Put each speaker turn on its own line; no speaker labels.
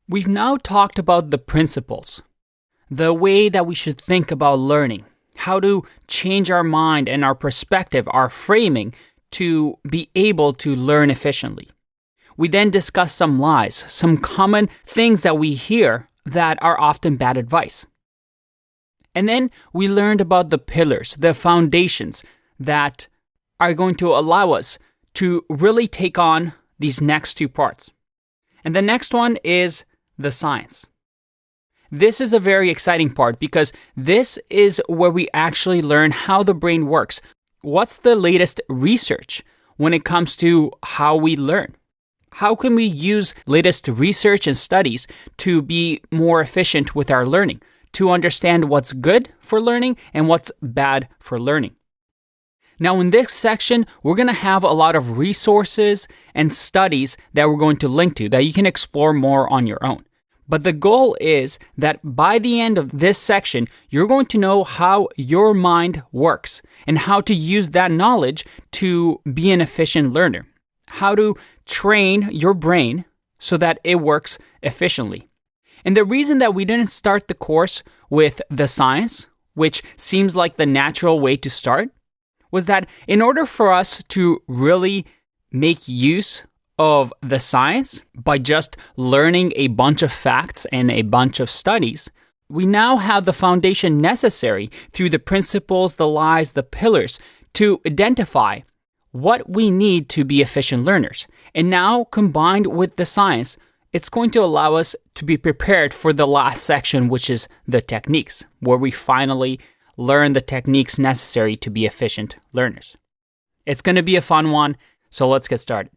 We've now talked about the principles, the way that we should think about learning, how to change our mind and our perspective, our framing, to be able to learn efficiently. We then discussed some lies, some common things that we hear that are often bad advice. And then we learned about the pillars, the foundations that are going to allow us to really take on these next two parts. And the next one is the science. This is a very exciting part because this is where we actually learn how the brain works. What's the latest research when it comes to how we learn? How can we use latest research and studies to be more efficient with our learning, to understand what's good for learning and what's bad for learning? Now, in this section, we're going to have a lot of resources and studies that we're going to link to that you can explore more on your own. But the goal is that by the end of this section, you're going to know how your mind works and how to use that knowledge to be an efficient learner, how to train your brain so that it works efficiently. And the reason that we didn't start the course with the science, which seems like the natural way to start, was that in order for us to really make use of the science by just learning a bunch of facts and a bunch of studies, we now have the foundation necessary through the principles, the lies, the pillars to identify what we need to be efficient learners. And now, combined with the science, it's going to allow us to be prepared for the last section, which is the techniques, where we finally learn the techniques necessary to be efficient learners. It's going to be a fun one, so let's get started.